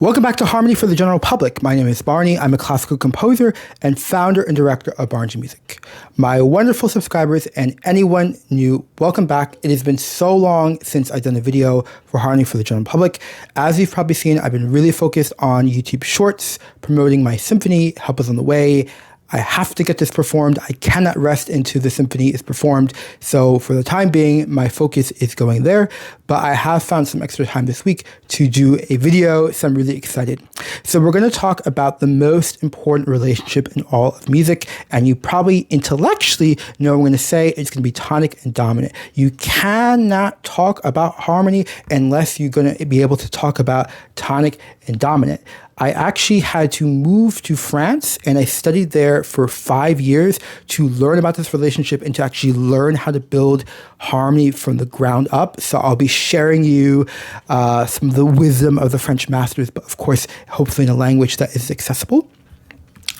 Welcome back to Harmony for the General Public. My name is Barney. I'm a classical composer and founder and director of Barney Music. My wonderful subscribers and anyone new, welcome back. It has been so long since I've done a video for Harmony for the General Public. As you've probably seen, I've been really focused on YouTube Shorts, promoting my symphony, Help Us on the Way. I have to get this performed. I cannot rest until the symphony is performed. So for the time being, my focus is going there. But I have found some extra time this week to do a video, so I'm really excited. So we're going to talk about the most important relationship in all of music. And you probably intellectually know what I'm going to say. It's going to be tonic and dominant. You cannot talk about harmony unless you're going to be able to talk about tonic and dominant. I actually had to move to France and I studied there for 5 years to learn about this relationship and to actually learn how to build harmony from the ground up. So I'll be sharing you some of the wisdom of the French masters, but of course, hopefully in a language that is accessible.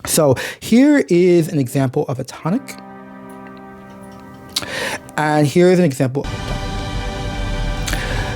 So here is an example of a tonic. And here is an example of a dominant.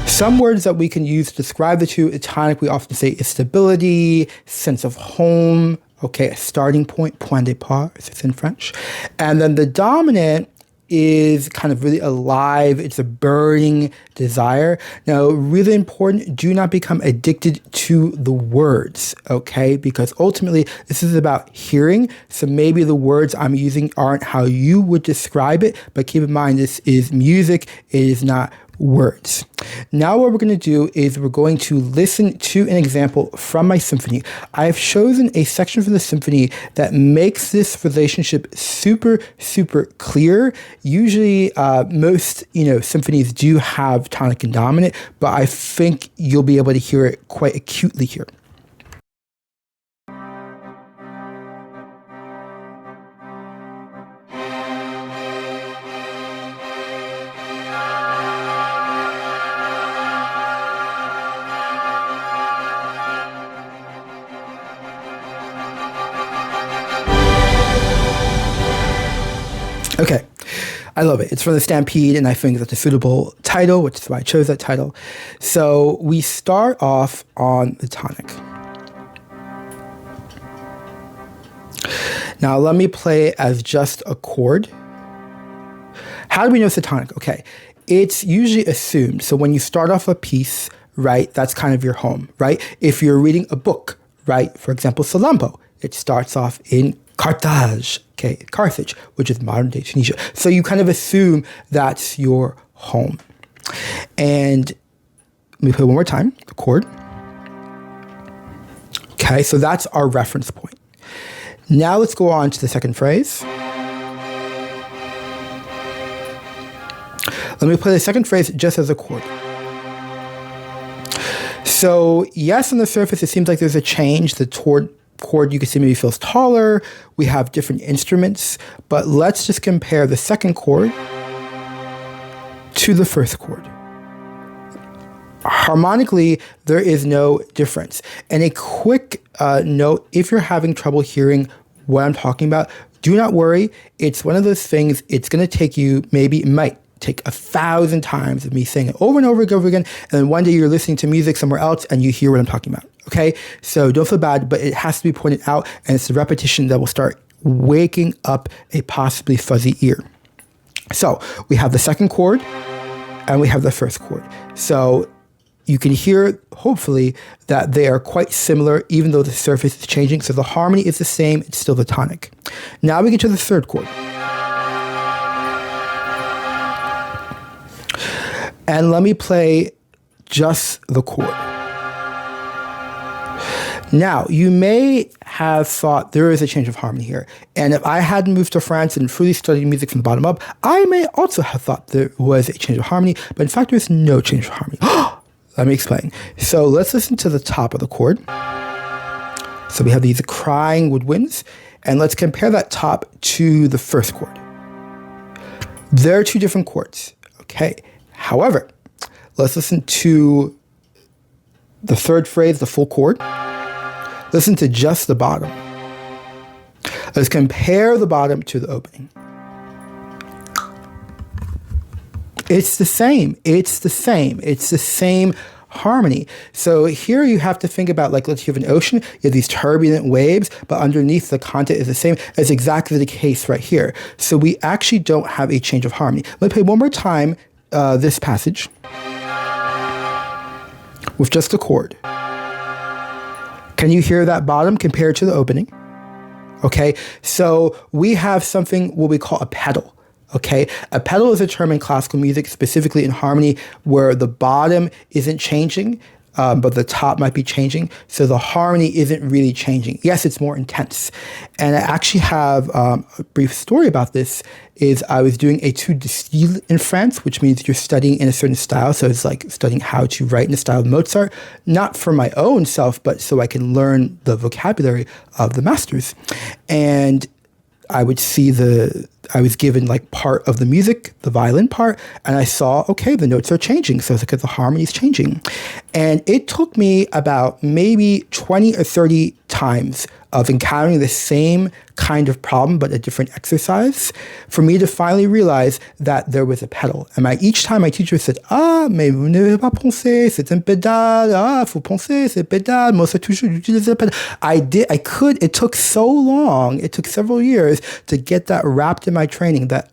Some words that we can use to describe the two, a tonic, we often say is stability, sense of home, okay, a starting point, point de départ, as it's in French. And then the dominant is kind of really alive. It's a burning desire. Now, really important, do not become addicted to the words, okay? Because ultimately, this is about hearing. So maybe the words I'm using aren't how you would describe it, but keep in mind, this is music. It is not words. Now what we're going to do is we're going to listen to an example from my symphony. I've chosen a section from the symphony that makes this relationship super, super clear. Usually most, symphonies do have tonic and dominant, but I think you'll be able to hear it quite acutely here. Okay, I love it. It's from the Stampede, and I think that's a suitable title, which is why I chose that title. So we start off on the tonic. Now let me play it as just a chord. How do we know it's a tonic? Okay, it's usually assumed. So when you start off a piece, right, that's kind of your home, right? If you're reading a book, right, for example, Salambo, it starts off in Carthage, okay, Carthage, which is modern day Tunisia. So you kind of assume that's your home. And let me play one more time, the chord. Okay, so that's our reference point. Now let's go on to the second phrase. Let me play the second phrase just as a chord. So yes, on the surface, it seems like there's a change. The chord you can see maybe feels taller. We have different instruments, but let's just compare the second chord to the first chord. Harmonically, there is no difference. And a quick note, if you're having trouble hearing what I'm talking about, do not worry. It's one of those things, it's going to take you, it might take 1,000 times of me saying it over and over again, and then one day you're listening to music somewhere else and you hear what I'm talking about. Okay, so don't feel bad, but it has to be pointed out, and it's the repetition that will start waking up a possibly fuzzy ear. So we have the second chord and we have the first chord. So you can hear, hopefully, that they are quite similar, even though the surface is changing. So the harmony is the same, it's still the tonic. Now we get to the third chord. And let me play just the chord. Now, you may have thought there is a change of harmony here. And if I hadn't moved to France and fully studied music from the bottom up, I may also have thought there was a change of harmony. But in fact, there's no change of harmony. Let me explain. So let's listen to the top of the chord. So we have these crying woodwinds. And let's compare that top to the first chord. They're two different chords. Okay. However, let's listen to the third phrase, the full chord. Listen to just the bottom. Let's compare the bottom to the opening. It's the same. It's the same. It's the same harmony. So here you have to think about, like, let's you have an ocean, you have these turbulent waves, but underneath the content is the same. As exactly the case right here. So we actually don't have a change of harmony. Let me play one more time this passage with just a chord. Can you hear that bottom compared to the opening? Okay, so we have something what we call a pedal. Okay, a pedal is a term in classical music, specifically in harmony, where the bottom isn't changing, but the top might be changing. So the harmony isn't really changing. Yes, it's more intense. And I actually have a brief story about this. Is I was doing étude de style in France, which means you're studying in a certain style. So it's like studying how to write in the style of Mozart, not for my own self, but so I can learn the vocabulary of the masters. And I was given like part of the music, the violin part, and I saw, okay, the notes are changing. So it's because the harmony is changing. And it took me about maybe 20 or 30 times of encountering the same kind of problem, but a different exercise, for me to finally realize that there was a pedal. And each time my teacher said, mais vous ne devez pas penser, c'est un pédale, faut penser, c'est pédale, moi, c'est toujours utiliser le pédale. It took so long, it took several years to get that wrapped in my training that,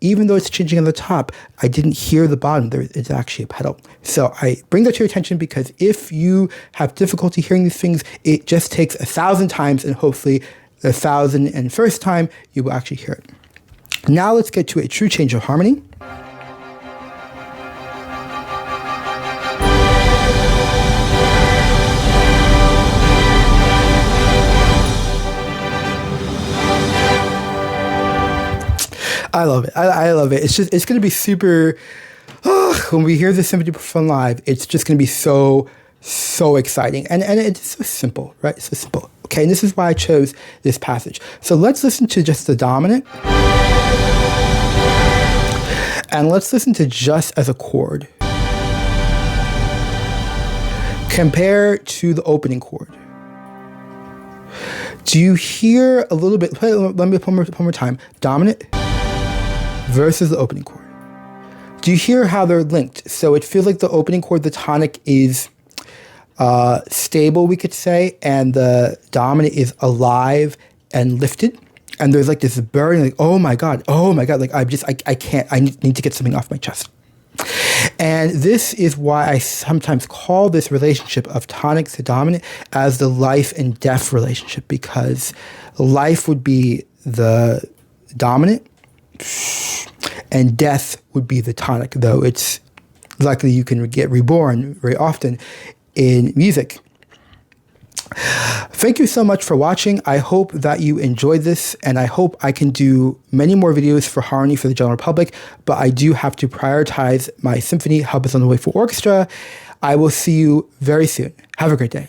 even though it's changing on the top, I didn't hear the bottom. It's actually a pedal. So I bring that to your attention because if you have difficulty hearing these things, it just takes 1,000 times, and hopefully the 1,001st time you will actually hear it. Now let's get to a true change of harmony. I love it. I love it. It's going to be super, when we hear the symphony performed live, it's just going to be so exciting. And it's so simple, right? It's so simple. Okay, and this is why I chose this passage. So let's listen to just the dominant. And let's listen to just as a chord. Compare to the opening chord. Do you hear a little bit, let me one more time. Dominant versus the opening chord. Do you hear how they're linked? So it feels like the opening chord, the tonic, is stable, we could say, and the dominant is alive and lifted. And there's like this burning, like, oh my God, like I can't, I need to get something off my chest. And this is why I sometimes call this relationship of tonic to dominant as the life and death relationship, because life would be the dominant and death would be the tonic, though it's likely you can get reborn very often in music. Thank you so much for watching. I hope that you enjoyed this, and I hope I can do many more videos for harmony for the general public, but I do have to prioritize my symphony, Help Is on the Way for Orchestra. I will see you very soon. Have a great day.